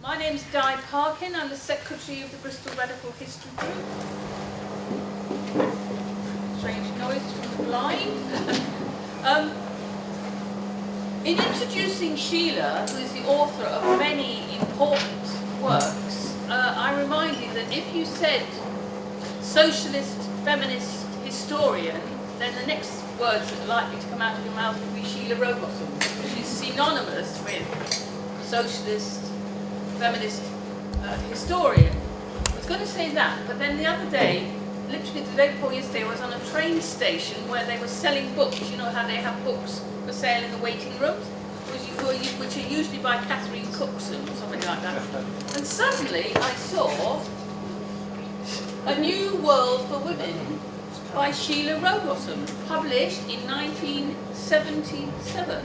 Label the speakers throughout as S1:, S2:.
S1: My name's Di Parkin. I'm the secretary of the Bristol Radical History Group. Strange noises from the blind. In introducing Sheila, who is the author of many important works, I reminded that if you said socialist, feminist, historian, then the next words that are likely to come out of your mouth would be Sheila Rowbotham, which is synonymous with socialist, feminist, historian. I was going to say that, but then the other day, literally the day before yesterday, I was on a train station where they were selling books. You know how they have books for sale in the waiting rooms, which are usually by Catherine Cookson or something like that. And suddenly I saw A New World for Women by Sheila Rowbotham, published in 1977.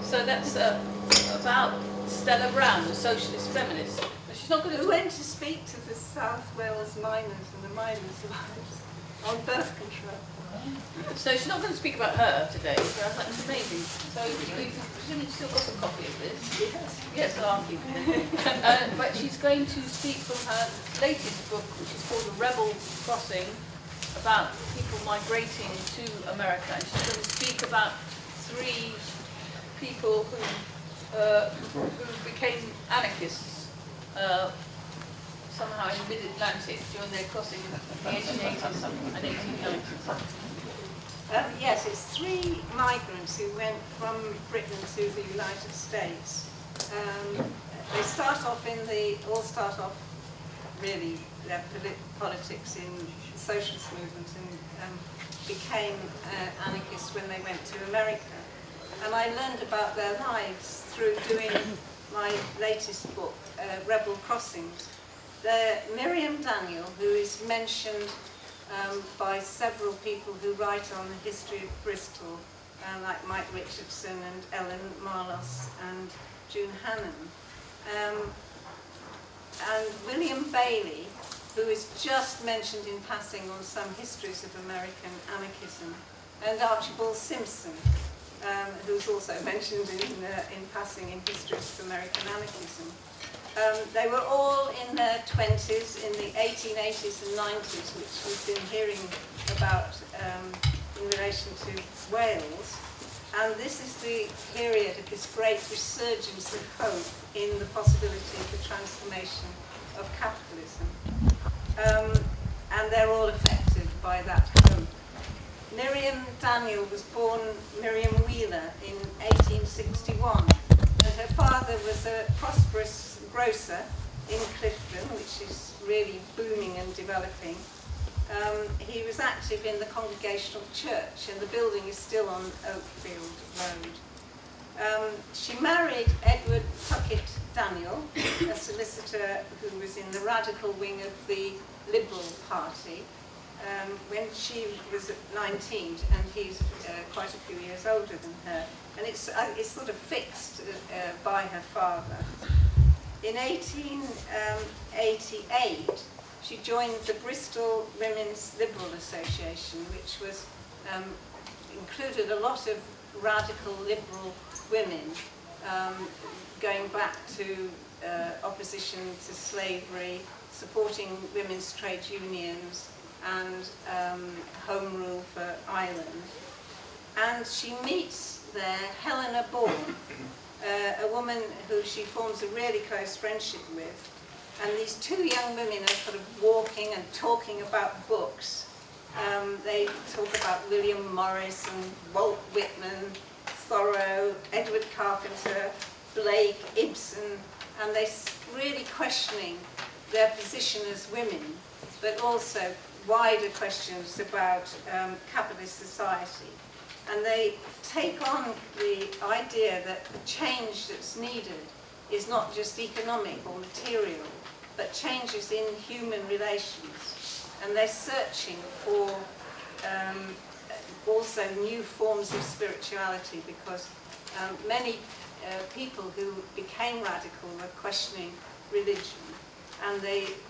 S1: So that's about Stella Brown, the socialist feminist. But she's not going to.
S2: Who went to speak to the South Wales miners and the miners' wives on birth control?
S1: So she's not going to speak about her today. So I was like, it's amazing. So you've presumably still got a copy of this?
S2: Yes.
S1: Yes, I'll keep it. But she's going to speak from her latest book, which is called The Rebel Crossing, about people migrating to America. And she's going to speak about 3 people who became anarchists somehow in the mid-Atlantic during their crossing in the 1880s and 1890s.
S2: Yes, it's 3 migrants who went from Britain to the United States. They all start off really their politics in the socialist movement and became anarchists when they went to America. And I learned about their lives through doing my latest book, Rebel Crossings. Miriam Daniel, who is mentioned by several people who write on the history of Bristol, like Mike Richardson and Ellen Marlos and June Hannon. And William Bailie, who is just mentioned in passing on some histories of American anarchism, and Archibald Simpson, who's also mentioned in passing in histories of American anarchism. They were all in their 20s in the 1880s and 90s, which we've been hearing about in relation to Wales. And this is the period of this great resurgence of hope in the possibility of the transformation of capitalism. And they're all affected by that hope. Miriam Daniel was born Miriam Wheeler in 1861. And her father was a prosperous grocer in Clifton, which is really booming and developing. He was active in the Congregational Church, and the building is still on Oakfield Road. She married Edward Tuckett Daniel, a solicitor who was in the radical wing of the Liberal Party, when she was 19, and he's quite a few years older than her. And it's sort of fixed by her father. In 1888, she joined the Bristol Women's Liberal Association, which was included a lot of radical liberal women, going back to opposition to slavery, supporting women's trade unions, and home rule for Ireland. And she meets there Helena Born, a woman who she forms a really close friendship with. And these 2 young women are sort of walking and talking about books. They talk about William Morris and Walt Whitman, Thoreau, Edward Carpenter, Blake, Ibsen, and they're really questioning their position as women, but also wider questions about capitalist society. And they take on the idea that the change that's needed is not just economic or material, but changes in human relations. And they're searching for also new forms of spirituality, because many people who became radical were questioning religion.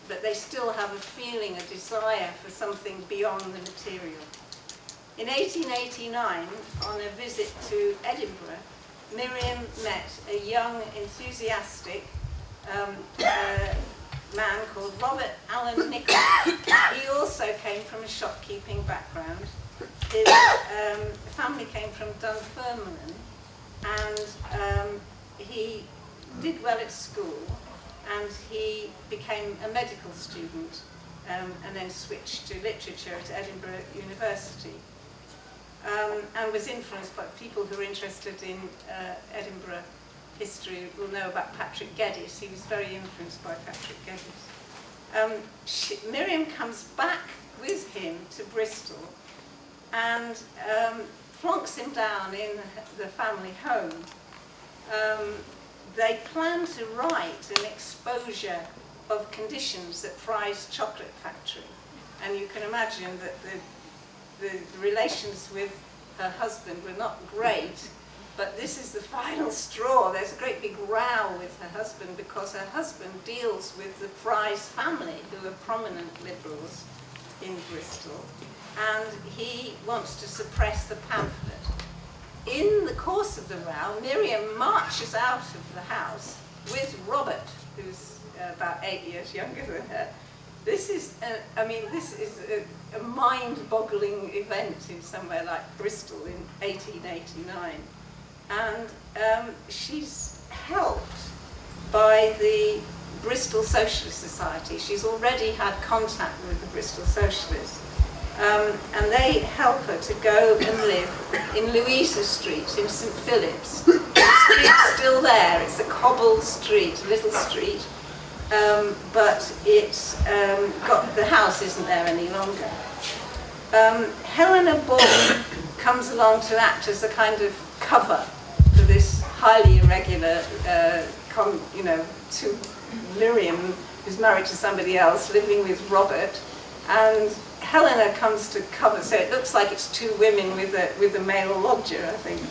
S2: But they still have a feeling, a desire for something beyond the material. In 1889, on a visit to Edinburgh, Miriam met a young, enthusiastic a man called Robert Allen Nichol. He also came from a shopkeeping background. His family came from Dunfermline, and he did well at school, and he became a medical student, and then switched to literature at Edinburgh University, and was influenced by people who are interested in Edinburgh history will know about Patrick Geddes. He was very influenced by Patrick Geddes. Miriam comes back with him to Bristol and plonks him down in the family home. They plan to write an exposure of conditions at Fry's chocolate factory, and you can imagine that the relations with her husband were not great, but this is the final straw. There's a great big row with her husband because her husband deals with the Fry's family, who are prominent liberals in Bristol, and he wants to suppress the pamphlet. In the course of the row, Miriam marches out of the house with Robert, who's about 8 years younger than her. This is, a mind-boggling event in somewhere like Bristol in 1889. And she's helped by the Bristol Socialist Society. She's already had contact with the Bristol Socialists. And they help her to go and live in Louisa Street in St Philip's. The street's still there. It's a cobbled street, a little street, but it's the house isn't there any longer. Helena Born comes along to act as a kind of cover for this highly irregular, to Miriam, who's married to somebody else, living with Robert, and Helena comes to cover, so it looks like it's two women with a male lodger, I think.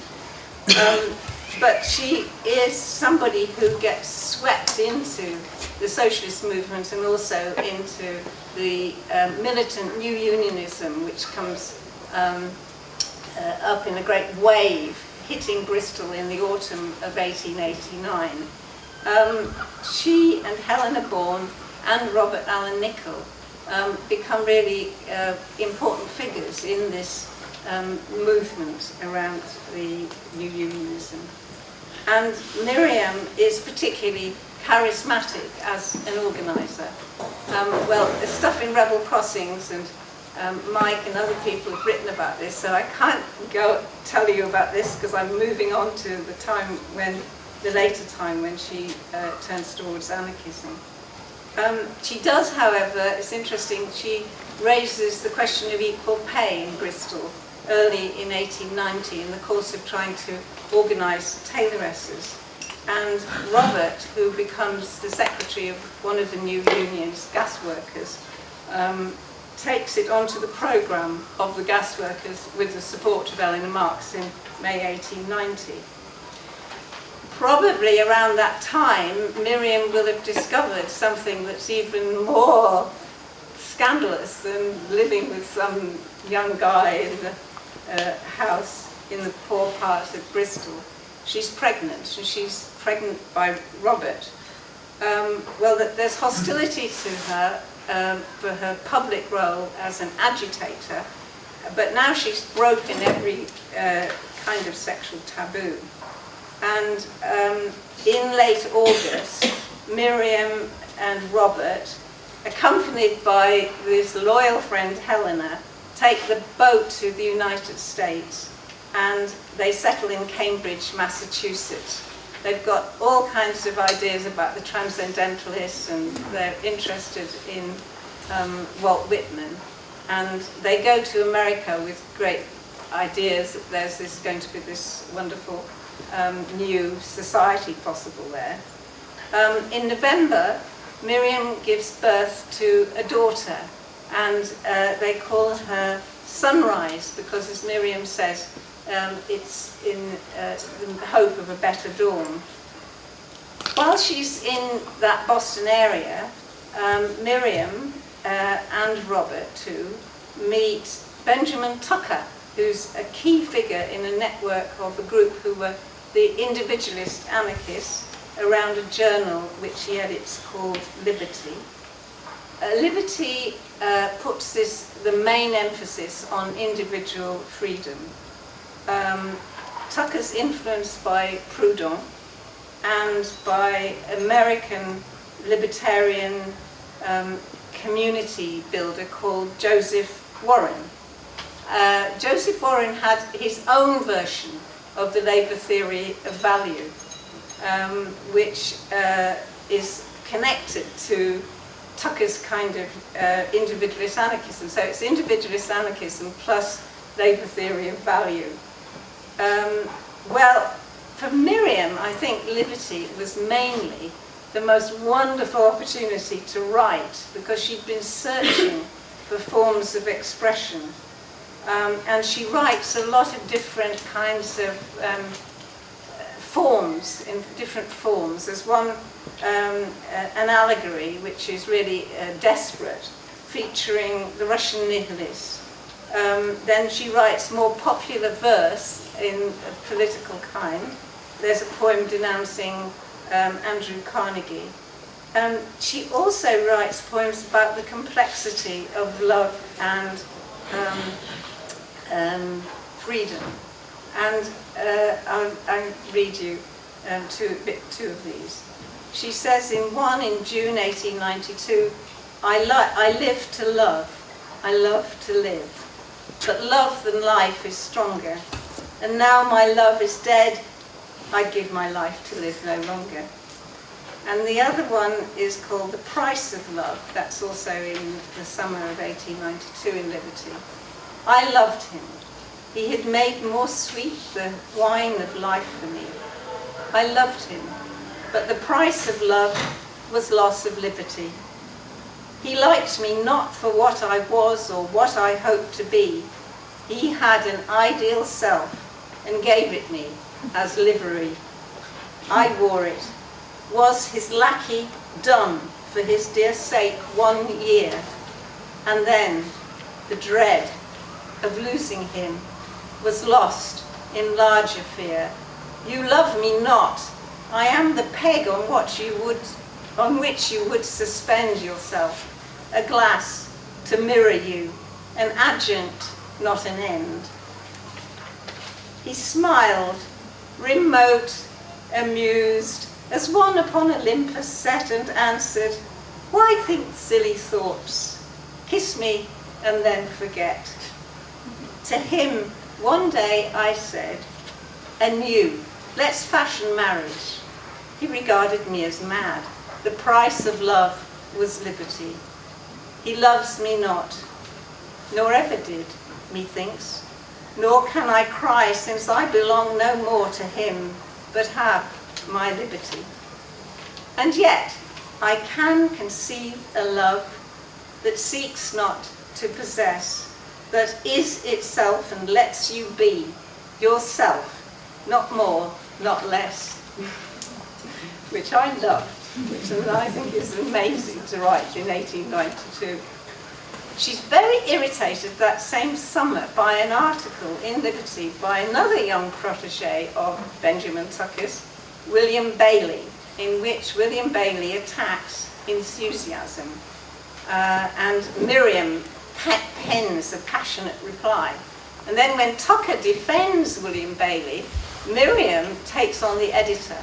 S2: But she is somebody who gets swept into the socialist movement and also into the militant new unionism, which comes up in a great wave, hitting Bristol in the autumn of 1889. She and Helena Born and Robert Allen Nichol become really important figures in this movement around the new unionism. And Miriam is particularly charismatic as an organiser. The stuff in Rebel Crossings, and Mike and other people have written about this, so I can't go tell you about this because I'm moving on to the later time when she turns towards anarchism. She does, however, it's interesting, she raises the question of equal pay in Bristol early in 1890 in the course of trying to organise tailoresses. And Robert, who becomes the secretary of one of the new unions, gas workers, takes it onto the programme of the gas workers with the support of Eleanor Marx in May 1890. Probably around that time, Miriam will have discovered something that's even more scandalous than living with some young guy in the house in the poor part of Bristol. She's pregnant, and she's pregnant by Robert. There's hostility to her for her public role as an agitator, but now she's broken every kind of sexual taboo. And in late August, Miriam and Robert, accompanied by this loyal friend Helena, take the boat to the United States, and they settle in Cambridge, Massachusetts. They've got all kinds of ideas about the transcendentalists, and they're interested in Walt Whitman. And they go to America with great ideas that there's going to be this wonderful new society possible there. In November, Miriam gives birth to a daughter, and they call her Sunrise because, as Miriam says, it's in the hope of a better dawn. While she's in that Boston area, Miriam and Robert too meet Benjamin Tucker, who's a key figure in a network of a group who were the Individualist Anarchists, around a journal which he edits called Liberty. Liberty puts the main emphasis on individual freedom. Tucker's influenced by Proudhon and by American libertarian community builder called Joseph Warren. Joseph Warren had his own version of the Labour theory of value, which is connected to Tucker's kind of individualist anarchism. So it's individualist anarchism plus Labour theory of value. Well, for Miriam, I think liberty was mainly the most wonderful opportunity to write, because she'd been searching for forms of expression. And she writes a lot of different kinds of forms, in different forms. There's one, an allegory, which is really desperate, featuring the Russian nihilists. Then she writes more popular verse in a political kind. There's a poem denouncing Andrew Carnegie. She also writes poems about the complexity of love and freedom. And I'll read you two of these. She says in one in June 1892, I live to love, I love to live, but love than life is stronger. And now my love is dead, I give my life to live no longer. And the other one is called The Price of Love. That's also in the summer of 1892 in Liberty. I loved him. He had made more sweet the wine of life for me. I loved him, but the price of love was loss of liberty. He liked me not for what I was or what I hoped to be. He had an ideal self and gave it me as livery. I wore it, was his lackey dumb for his dear sake 1 year, and then the dread of losing him was lost in larger fear. You love me not, I am the peg on which you would suspend yourself, a glass to mirror you, an adjunct, not an end. He smiled, remote, amused, as one upon Olympus set and answered, why think silly thoughts? Kiss me and then forget. To him, one day I said, anew, let's fashion marriage. He regarded me as mad. The price of love was liberty. He loves me not, nor ever did, methinks. Nor can I cry, since I belong no more to him, but have my liberty. And yet, I can conceive a love that seeks not to possess, that is itself and lets you be yourself, not more, not less. Which I love, which I think is amazing to write in 1892. She's very irritated that same summer by an article in Liberty by another young protege of Benjamin Tucker's, William Bailie, in which William Bailie attacks enthusiasm. And Miriam pens a passionate reply. And then when Tucker defends William Bailie, Miriam takes on the editor.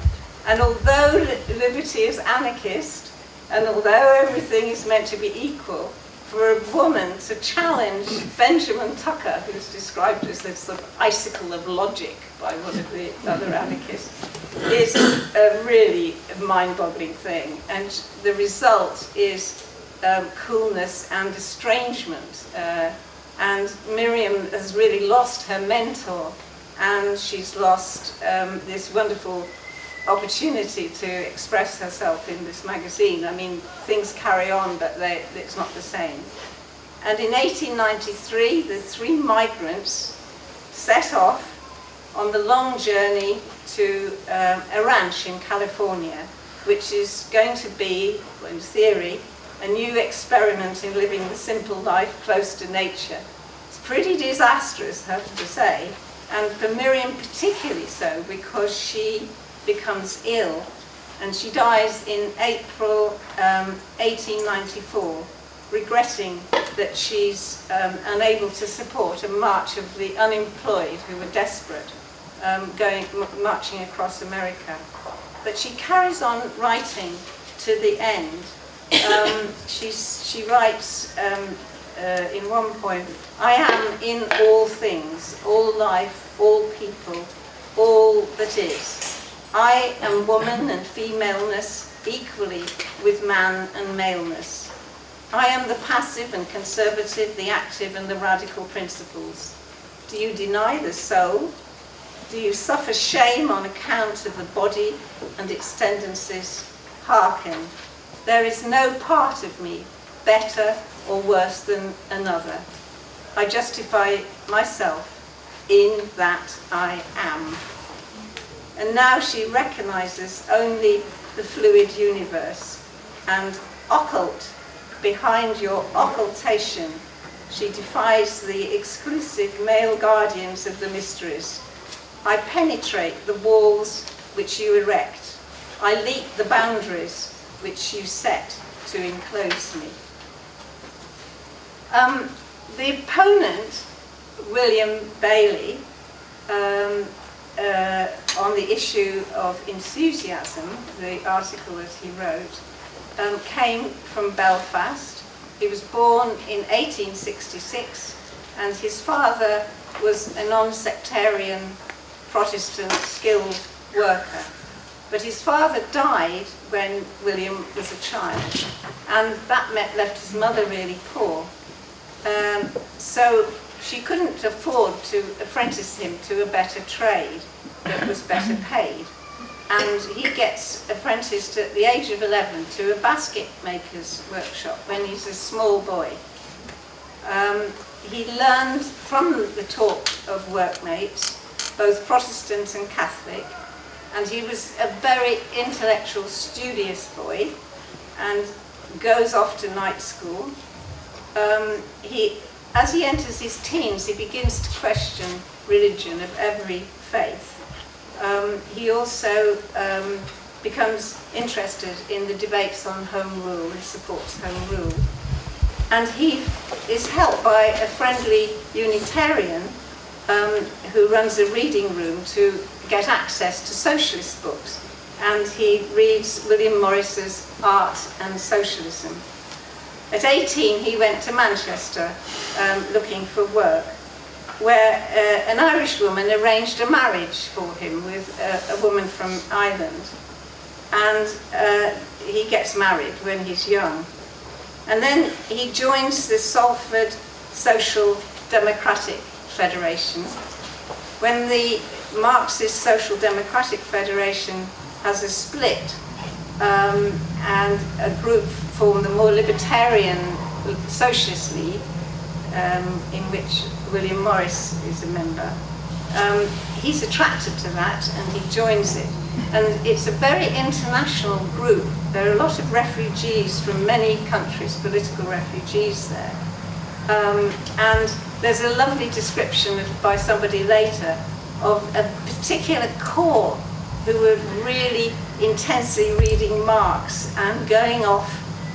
S2: And although Liberty is anarchist, and although everything is meant to be equal, for a woman to challenge Benjamin Tucker, who's described as the sort of icicle of logic by one of the other anarchists, is a really mind-boggling thing. And the result is coolness and estrangement. And Miriam has really lost her mentor, and she's lost this wonderful opportunity to express herself in this magazine. I mean, things carry on, but it's not the same. And in 1893, the three migrants set off on the long journey to a ranch in California, which is going to be, in theory, a new experiment in living the simple life close to nature. It's pretty disastrous, I have to say, and for Miriam particularly so, because she becomes ill and she dies in April 1894, regretting that she's unable to support a march of the unemployed who were desperate, marching across America. But she carries on writing to the end. She writes in one poem, "I am in all things, all life, all people, all that is. I am woman and femaleness equally with man and maleness. I am the passive and conservative, the active and the radical principles. Do you deny the soul? Do you suffer shame on account of the body and its tendencies? Hearken, there is no part of me better or worse than another. I justify myself in that I am." And now she recognizes only the fluid universe, and occult, behind your occultation, she defies the exclusive male guardians of the mysteries. I penetrate the walls which you erect. I leap the boundaries which you set to enclose me. The opponent, William Bailie, on the issue of enthusiasm, the article that he wrote, came from Belfast. He was born in 1866, and his father was a non-sectarian Protestant skilled worker. But his father died when William was a child, and that left his mother really poor. So she couldn't afford to apprentice him to a better trade that was better paid. And he gets apprenticed at the age of 11 to a basket maker's workshop when he's a small boy. He learned from the talk of workmates, both Protestant and Catholic, and he was a very intellectual, studious boy, and goes off to night school. As he enters his teens, he begins to question religion of every faith. He also becomes interested in the debates on home rule. He supports home rule. And he is helped by a friendly Unitarian who runs a reading room to get access to socialist books. And he reads William Morris's Art and Socialism. At 18, he went to Manchester looking for work, where an Irish woman arranged a marriage for him with a woman from Ireland. And he gets married when he's young. And then he joins the Salford Social Democratic Federation. When the Marxist Social Democratic Federation has a split, and a group formed the more libertarian Socialist League, in which William Morris is a member. He's attracted to that and he joins it. And it's a very international group. There are a lot of refugees from many countries, political refugees there. And there's a lovely description by somebody later of a particular corps who were really intensely reading Marx and going off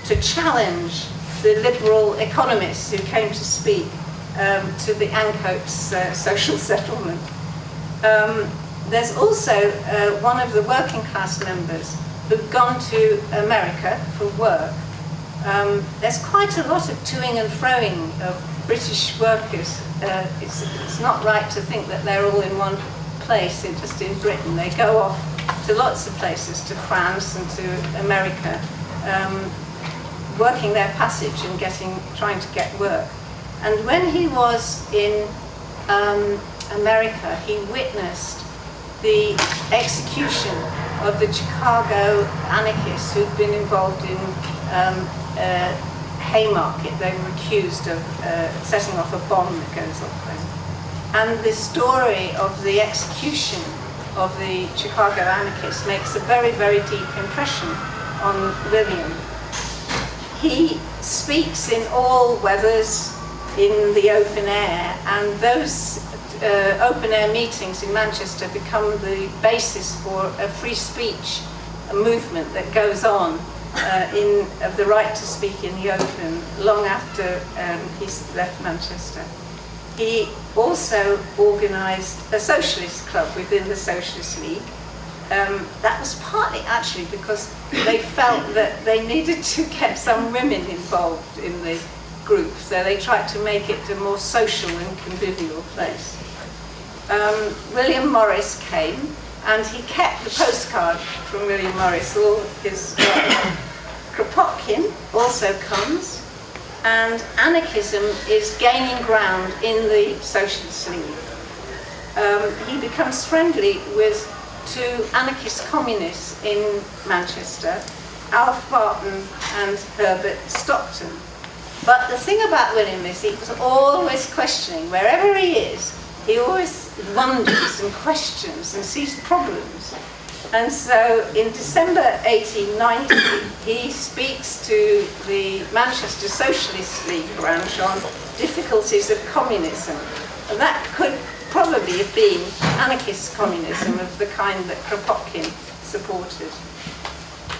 S2: to challenge the liberal economists who came to speak to the Ancoats social settlement. There's also one of the working class members who'd gone to America for work. There's quite a lot of toing and froing of British workers. It's not right to think that they're all in one place, just in Britain. They go off to lots of places, to France and to America, working their passage and trying to get work. And when he was in America, he witnessed the execution of the Chicago anarchists who'd been involved in Haymarket. They were accused of setting off a bomb that goes off there. And the story of the execution of the Chicago anarchists makes a very, very deep impression on William. He speaks in all weathers in the open air, and those open air meetings in Manchester become the basis for a free speech a movement that goes on of the right to speak in the open long after he's left Manchester. He also organised a socialist club within the Socialist League. That was partly actually because they felt that they needed to get some women involved in the group, so they tried to make it a more social and convivial place. William Morris came, and he kept the postcard from William Morris all his life. Kropotkin also comes, and anarchism is gaining ground in the Socialist League. He becomes friendly with two anarchist communists in Manchester, Alf Barton and Herbert Stockton. But the thing about William is he was always questioning. Wherever he is, he always wonders and questions and sees problems. And so in December 1890, he speaks to the Manchester Socialist League branch on difficulties of communism. And that could probably have been anarchist communism of the kind that Kropotkin supported.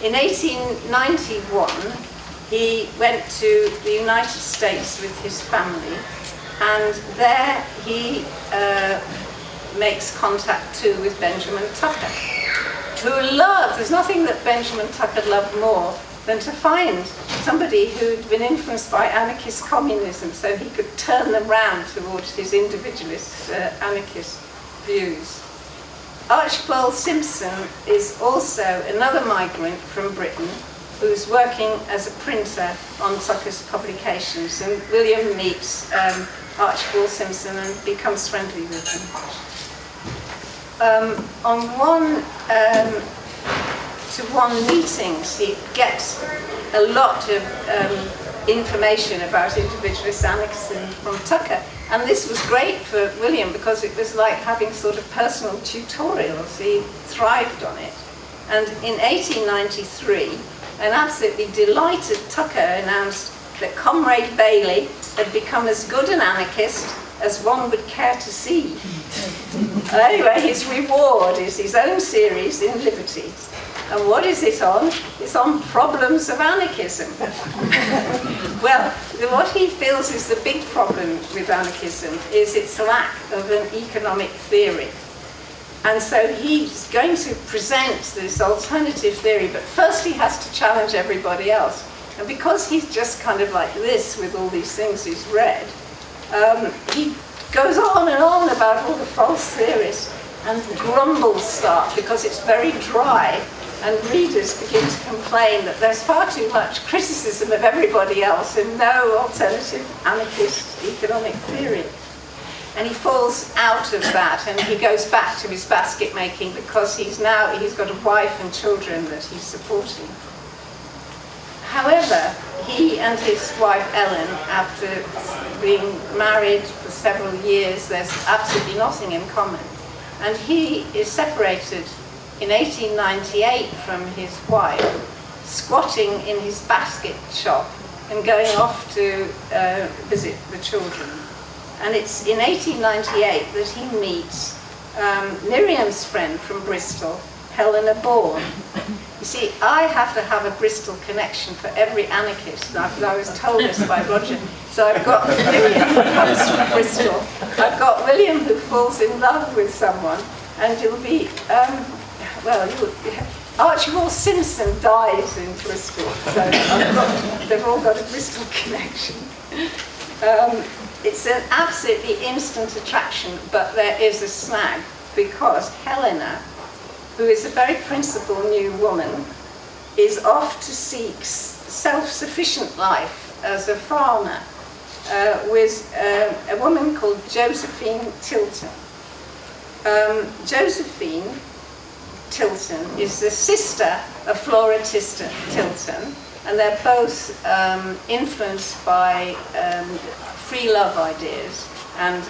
S2: In 1891, he went to the United States with his family, and there he makes contact too with Benjamin Tucker, who loved, there's nothing that Benjamin Tucker loved more than to find somebody who'd been influenced by anarchist communism so he could them round towards his individualist anarchist views. Archibald Simpson is also another migrant from Britain who's working as a printer on Tucker's publications, and William meets Archibald Simpson and becomes friendly with him. On one-to-one meetings, he gets a lot of information about individualist anarchism from Tucker, and this was great for William because it was like having sort of personal tutorials. He thrived on it. And in 1893, an absolutely delighted Tucker announced that Comrade Bailie had become as good an anarchist as one would care to see. Anyway, his reward is his own series in Liberty. And what is it on? It's on problems of anarchism. Well, what he feels is the big problem with anarchism is its lack of an economic theory. And so he's going to present this alternative theory, but first he has to challenge everybody else. And because he's just kind of like this with all these things he's read, he goes on and on about all the false theories, and grumbles start because it's very dry, and readers begin to complain that there's far too much criticism of everybody else and no alternative anarchist economic theory. And he falls out of that, and he goes back to his basket making because he's got a wife and children that he's supporting. However, he and his wife Ellen, after being married for several years, there's absolutely nothing in common. And he is separated in 1898 from his wife, squatting in his basket shop and going off to visit the children. And it's in 1898 that he meets Miriam's friend from Bristol, Helena Born. You see, I have to have a Bristol connection for every anarchist. I was told this by Roger. So I've got Miriam who comes from Bristol. I've got William who falls in love with someone, and you'll be, Archibald Simpson dies in Bristol. So they've all got a Bristol connection. It's an absolutely instant attraction, but there is a snag, because Helena, who is a very principled new woman, is off to seek self-sufficient life as a farmer with a woman called Josephine Tilton. Josephine Tilton is the sister of Flora Tilton, and they're both influenced by free love ideas and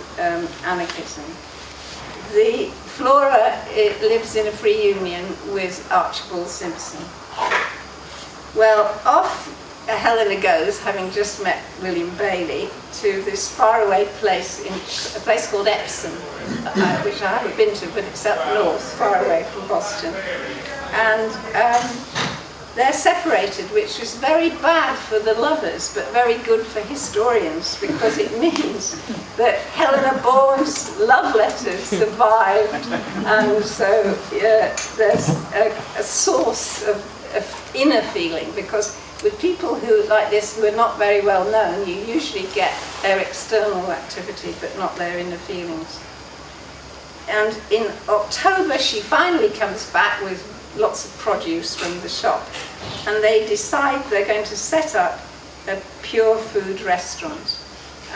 S2: anarchism. Flora lives in a free union with Archibald Simpson. Well, off Helena goes, having just met William Bailie, to this faraway place, a place called Epsom, which I haven't been to, but it's up north, far away from Boston. And they're separated, which was very bad for the lovers, but very good for historians, because it means that Helena Born's love letters survived, and so there's a source of inner feeling, because with people who like this who are not very well known, you usually get their external activity, but not their inner feelings. And in October, she finally comes back with lots of produce from the shop, and they decide they're going to set up a pure food restaurant.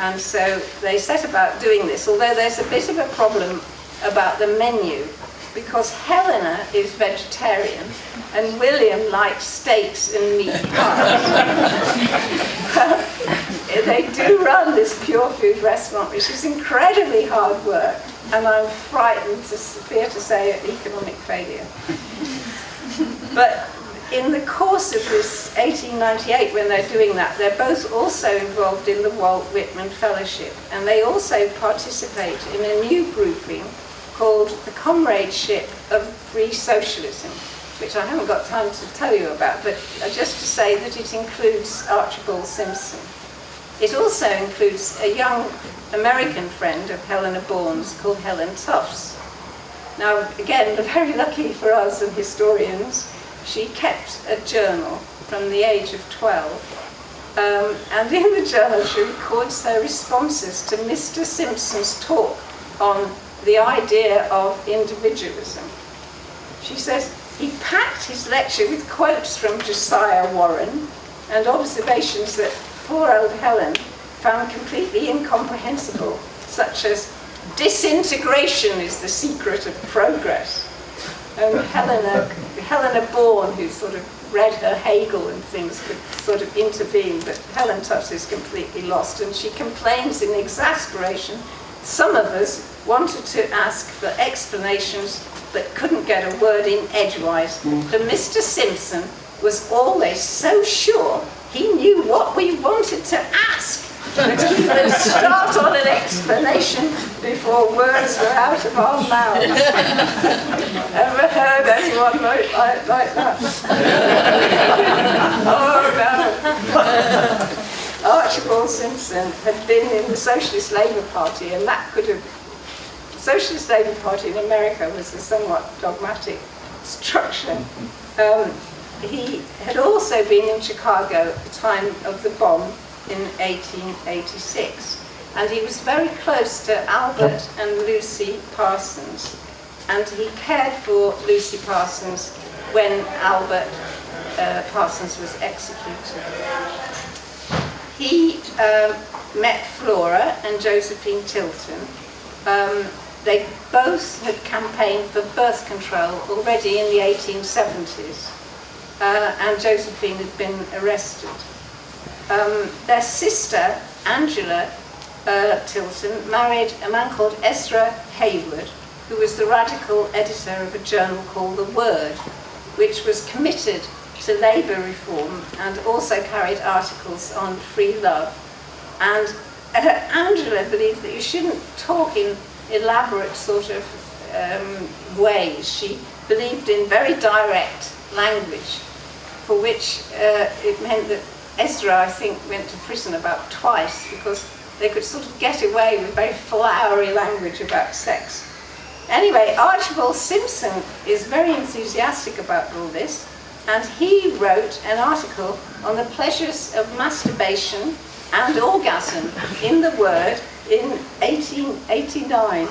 S2: And so they set about doing this, although there's a bit of a problem about the menu, because Helena is vegetarian and William likes steaks and meat pies. They do run this pure food restaurant, which is incredibly hard work, and I'm frightened, fear to say, at economic failure. But in the course of this 1898, when they're doing that, they're both also involved in the Walt Whitman Fellowship, and they also participate in a new grouping called the Comradeship of Free Socialism, which I haven't got time to tell you about, but just to say that it includes Archibald Simpson. It also includes a young American friend of Helena Born's called Helen Tufts. Now, again, very lucky for us and historians, she kept a journal from the age of 12, and in the journal she records her responses to Mr. Simpson's talk on the idea of individualism. She says, he packed his lecture with quotes from Josiah Warren and observations that poor old Helen found completely incomprehensible, such as, disintegration is the secret of progress. And Helena Born, who sort of read her Hegel and things, could sort of intervene, but Helen Tufts is completely lost, and she complains in exasperation. Some of us wanted to ask for explanations but couldn't get a word in edgewise. For Mr. Simpson was always so sure he knew what we wanted to ask that he would start on an explanation before words were out of our mouths. Ever heard anyone like that? Oh no. Archibald Simpson had been in the Socialist Labour Party, and that could have... The Socialist Labour Party in America was a somewhat dogmatic structure. He had also been in Chicago at the time of the bomb in 1886, and he was very close to Albert and Lucy Parsons, and he cared for Lucy Parsons when Albert Parsons was executed. He met Flora and Josephine Tilton. They both had campaigned for birth control already in the 1870s, and Josephine had been arrested. Their sister, Angela Tilton, married a man called Ezra Hayward, who was the radical editor of a journal called The Word, which was committed to labour reform and also carried articles on free love. And Angela believed that you shouldn't talk in elaborate sort of ways. She believed in very direct language, for which it meant that Ezra, I think, went to prison about twice because they could sort of get away with very flowery language about sex. Anyway, Archibald Simpson is very enthusiastic about all this, and he wrote an article on the pleasures of masturbation and orgasm in The Word in 1889.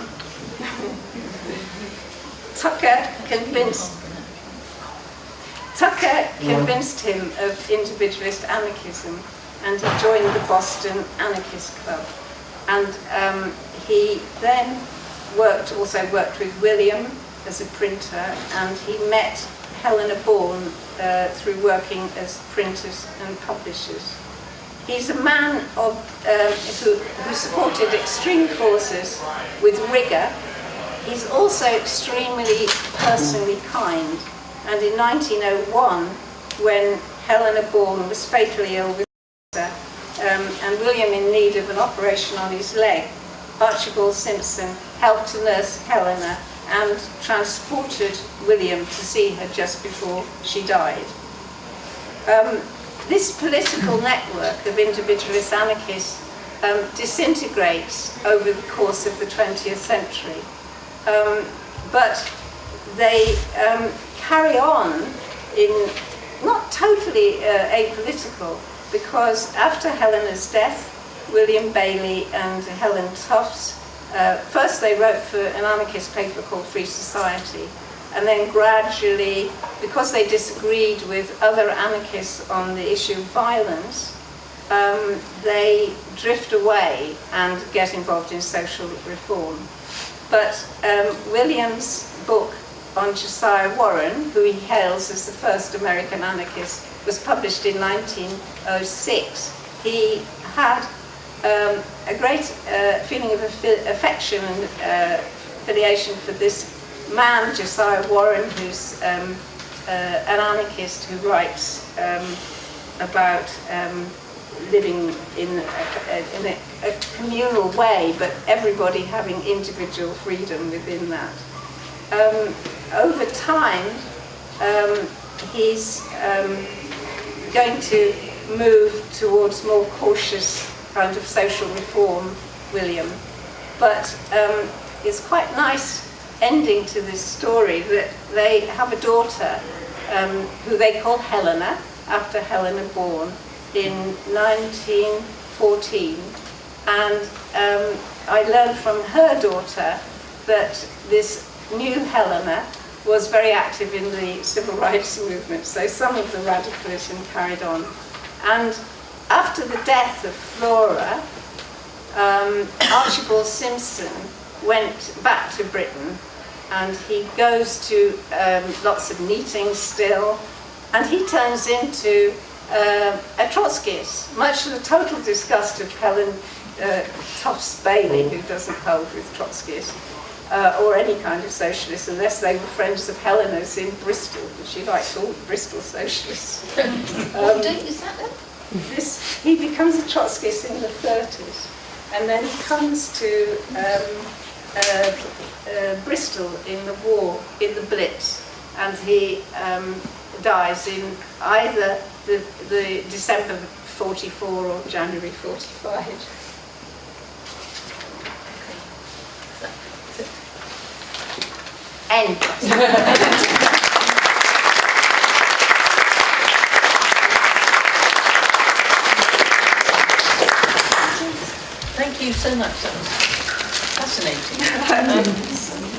S2: Tucker convinced him of individualist anarchism, and he joined the Boston Anarchist Club. And he then also worked with William as a printer, and he met Helena Born through working as printers and publishers. He's a man of, who supported extreme causes with rigour. He's also extremely personally kind. And in 1901, when Helena Born was fatally ill with cancer, and William in need of an operation on his leg. Archibald Simpson helped to nurse Helena and transported William to see her just before she died. This political network of individualist anarchists disintegrates over the course of the 20th century, but they carry on in not totally apolitical, because after Helena's death, William Bailie and Helen Tufts, first they wrote for an anarchist paper called Free Society, and then gradually, because they disagreed with other anarchists on the issue of violence, they drift away and get involved in social reform. But William's book on Josiah Warren, who he hails as the first American anarchist, was published in 1906. He had a great feeling of affection and affiliation for this man, Josiah Warren, who's an anarchist who writes about living in a communal way, but everybody having individual freedom within that. Over time, he's going to move towards more cautious kind of social reform, William. But it's quite nice ending to this story that they have a daughter who they call Helena, after Helena Born, in 1914. And I learned from her daughter that this new Helena was very active in the civil rights movement, so some of the radicalism carried on. And after the death of Flora, Archibald Simpson went back to Britain, and he goes to lots of meetings still, and he turns into a Trotskyist, much to the total disgust of Helen Tufts Bailie, who doesn't hold with Trotskyist, or any kind of socialist, unless they were friends of Helena's in Bristol, and she likes all the Bristol socialists.
S1: What date is that then?
S2: He becomes a Trotskyist in the 30s, and then he comes to Bristol in the war, in the Blitz, and he dies in either the December 44 or January 45. End.
S1: Thank you so much. That was fascinating.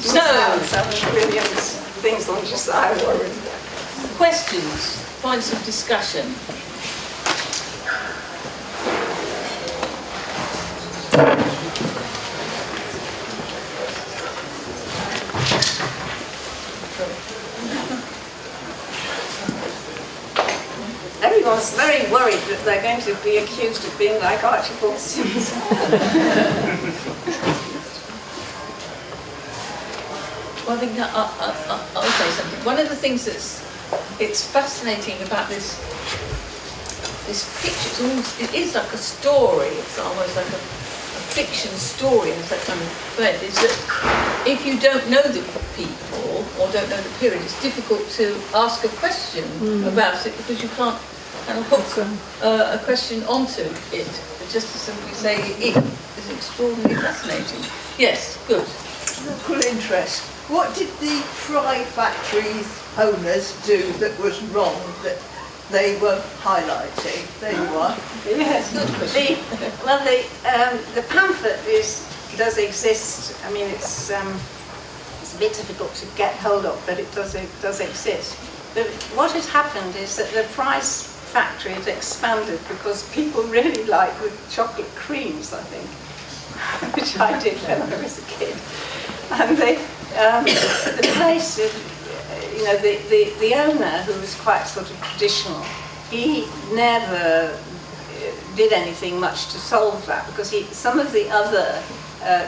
S2: Some Williams things on Josiah Warren.
S1: Questions, points of discussion.
S2: Everyone's very worried that they're going to be accused of being like Archibald Simpson.
S1: Well, I think I'll say something. One of the things it's fascinating about this picture, it is like a story. It's almost like a fiction story in such kind of thread. Is that if you don't know the people or don't know the period, it's difficult to ask a question about it, because you can't kind of hook a question onto it. Just to simply say it is extraordinarily fascinating. Yes, good.
S3: Local interest. What did the fry factories owners do that was wrong that they were highlighting? There you are.
S2: Yes, good question. The pamphlet does exist. I mean, it's a bit difficult to get hold of, but it does exist. But what had happened is that the fries factory had expanded because people really like the chocolate creams, I think, which I did when I was a kid. And the place, the owner, who was quite sort of traditional, he never did anything much to solve that, because some of the other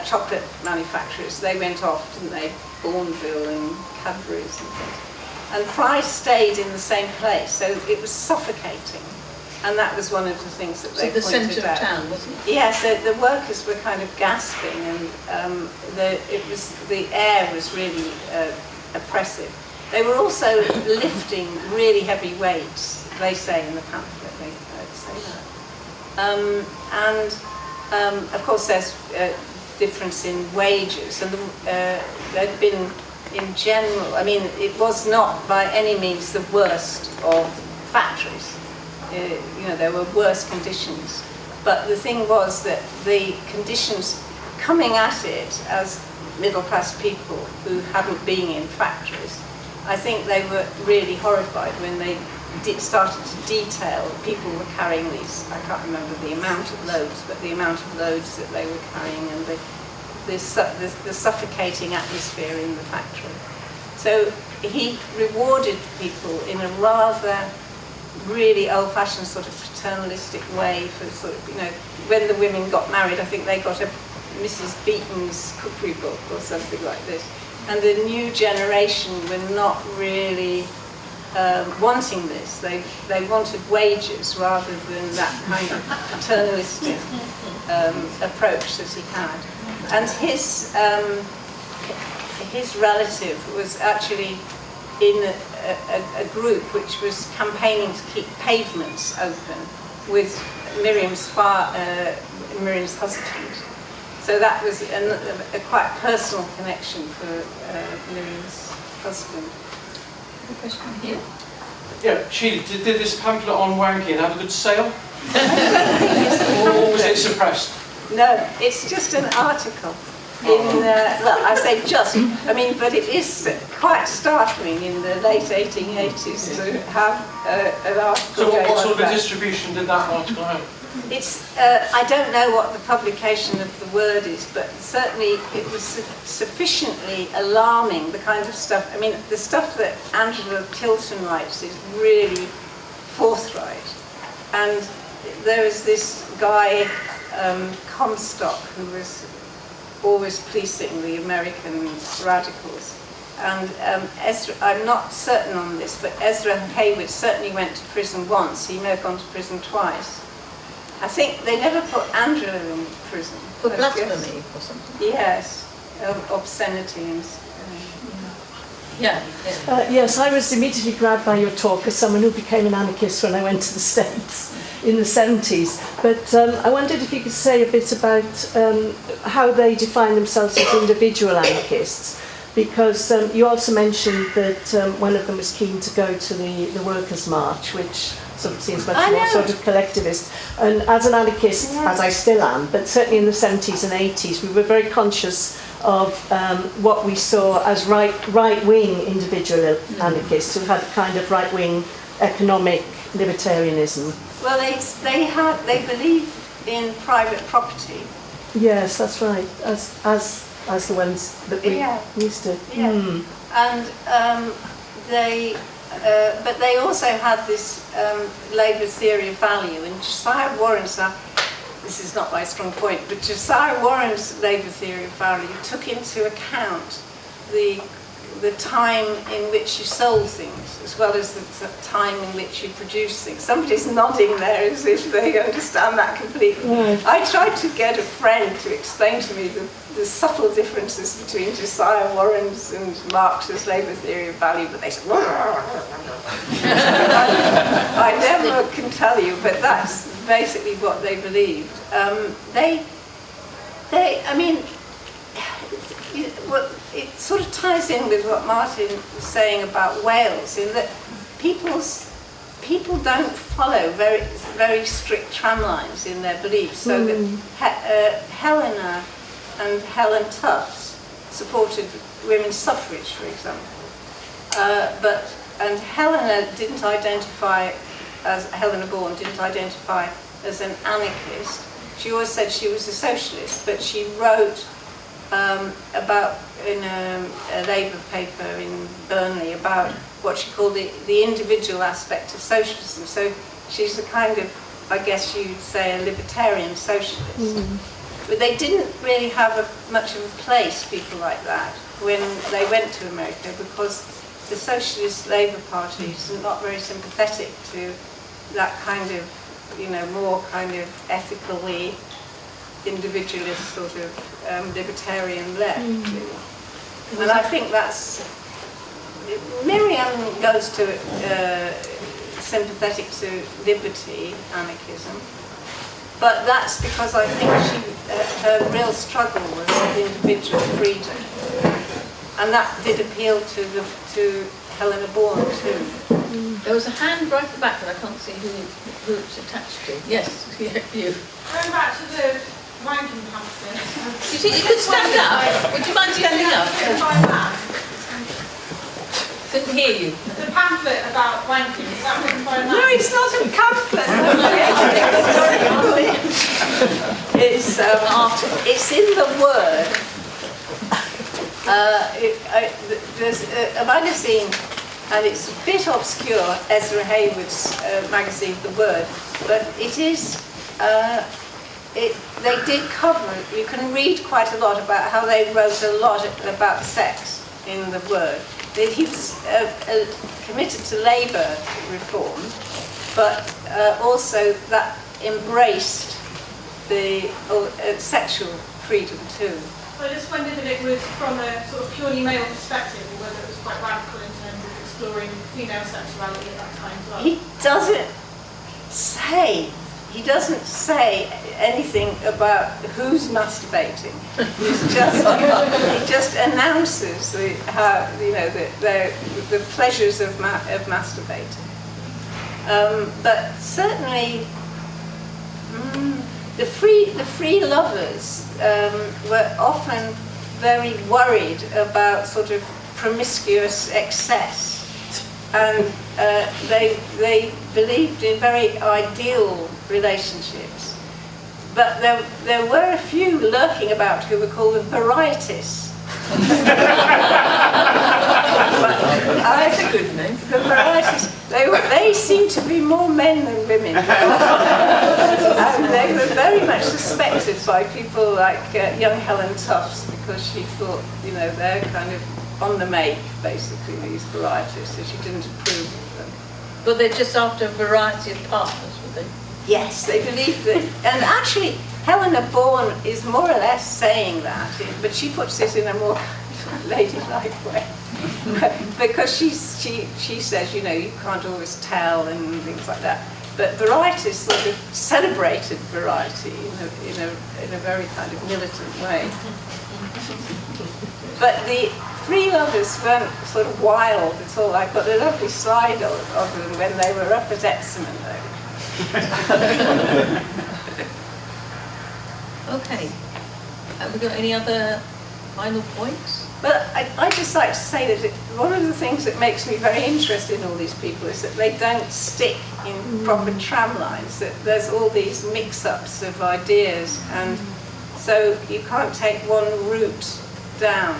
S2: chocolate manufacturers, they went off, didn't they? Bourneville and Cadbury's and things. And Fry stayed in the same place, so it was suffocating. And that was one of the things that they
S3: the
S2: pointed
S3: centre
S2: out.
S3: of town, wasn't it?
S2: Yes, the workers were kind of gasping, and the air was really oppressive. They were also lifting really heavy weights, they say in the pamphlet, they say that. Of course there's a difference in wages, and there'd been, in general, I mean, it was not by any means the worst of factories. You know, there were worse conditions. But the thing was that the conditions coming at it as middle-class people who hadn't been in factories, I think they were really horrified when they started to detail people were carrying these, I can't remember the amount of loads, but the amount of loads that they were carrying, and the suffocating atmosphere in the factory. So he rewarded people in a rather really old-fashioned sort of paternalistic way for sort of, you know, when the women got married, I think they got a Mrs. Beaton's cookery book or something like this. And the new generation were not really wanting this. They wanted wages rather than that kind of paternalistic approach that he had. And his relative was actually in a group which was campaigning to keep pavements open with Miriam's husband. So that was a quite personal connection for Miriam's husband.
S1: A question here?
S4: Yeah, Sheila, did this pamphlet on wanking have a good sale? Or was it suppressed?
S2: No, it's just an article. Well, I say just, I mean, but it is quite startling in the late 1880s to have an article.
S4: So what sort of a distribution did that article have?
S2: It's, I don't know what the publication of the word is, but certainly it was sufficiently alarming, the kind of stuff. I mean, the stuff that Angela Tilton writes is really forthright. And there was this guy, Comstock, who was always policing the American radicals. And Ezra, I'm not certain on this, but Ezra Hayward certainly went to prison once. He may have gone to prison twice. I think they never put Angela in prison.
S3: For blasphemy or something?
S2: Yes, obscenity and
S5: Yes, I was immediately grabbed by your talk as someone who became an anarchist when I went to the States in the 70s. But I wondered if you could say a bit about how they define themselves as individual anarchists, because you also mentioned that one of them was keen to go to the Workers' March, which sort of seems much more sort of collectivist. And as an anarchist, as I still am, but certainly in the 70s and 80s, we were very conscious of what we saw as right-wing individual anarchists who had a kind of right-wing economic libertarianism.
S2: Well, they believe in private property.
S5: Yes, that's right. As the ones that we used to.
S2: Yeah. Mm. And but they also had this labour theory of value, and Josiah Warren's, this is not my strong point, but Josiah Warren's labour theory of value took into account the time in which you sold things, as well as the time in which you produce things. Somebody's nodding there as if they understand that completely. Right. I tried to get a friend to explain to me the subtle differences between Josiah Warren's and Marx's labour theory of value, but they said, I never can tell you, but that's basically what they believed. I mean, it sort of ties in with what Martin was saying about Wales, in that people don't follow very, very strict tramlines in their beliefs. So that Helena and Helen Tufts supported women's suffrage, for example. And Helena didn't identify as, Helena Born didn't identify as an anarchist. She always said she was a socialist, but she wrote about, in a Labour paper in Burnley, about what she called the individual aspect of socialism. So she's a kind of, I guess you'd say, a libertarian socialist. But they didn't really have much of a place, people like that, when they went to America, because the socialist Labour parties are not very sympathetic to that kind of, more kind of ethically individualist sort of libertarian left. And I think that's, Miriam goes to sympathetic to liberty, anarchism, but that's because I think her real struggle was individual freedom, and that did appeal to Helena Born too.
S1: There was a hand right at the back, but I can't see who it's attached to. Yes, you.
S6: Going back to the wanking pamphlet.
S1: You see, you could stand up. Would you mind standing up? Couldn't hear you.
S6: The pamphlet about wanking, is that written by a man?
S2: No, it's not a pamphlet. It's in the Word. There's a magazine, and it's a bit obscure, Ezra Hayward's magazine, The Word, but it is, they did cover, you can read quite a lot about how they wrote a lot about sex in The Word. He was committed to labour reform, but also that embraced the sexual freedom too.
S6: So I just wondered if it was from a sort of purely male perspective, or whether it was quite radical in terms of exploring female sexuality at that time as well.
S2: He doesn't say anything about who's masturbating. He just announces the pleasures of masturbating. But certainly, the free lovers were often very worried about sort of promiscuous excess. And they believed in very ideal relationships. But there were a few lurking about who were called the varieties.
S1: That's a good name.
S2: The varieties, they seemed to be more men than women. And they were very much suspected by people like young Helen Tufts, because she thought, they're kind of on the make, basically, these varieties, so she didn't approve of them.
S1: But they're just after a variety of partners, were they?
S2: Yes, they believe that. And actually, Helena Born is more or less saying that, but she puts it in a more ladylike way. Because she says, you can't always tell and things like that. But varieties sort of celebrated variety in a very kind of militant way. But the free lovers weren't sort of wild at all. I've got a lovely slide of them when they were up at Epsom.
S1: Okay. Have we got any other final points?
S2: But I'd just like to say that one of the things that makes me very interested in all these people is that they don't stick in proper tram lines, that there's all these mix-ups of ideas, and so you can't take one route down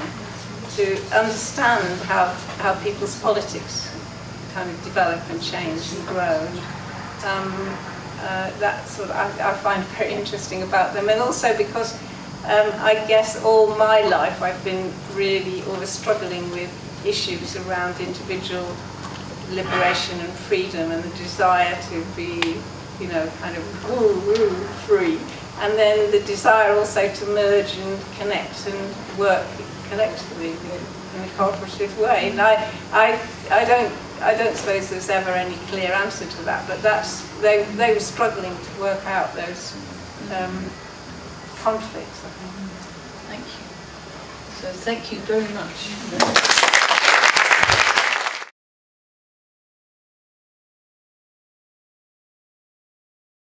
S2: to understand how people's politics kind of develop and change and grow. And that's what I find very interesting about them, and also because I guess all my life I've been really always struggling with issues around individual liberation and freedom and the desire to be, kind of woo free, and then the desire also to merge and connect and work collectively in a cooperative way. And I don't suppose there's ever any clear answer to that, but they were struggling to work out those conflicts, I think.
S1: Thank you. So thank you very much.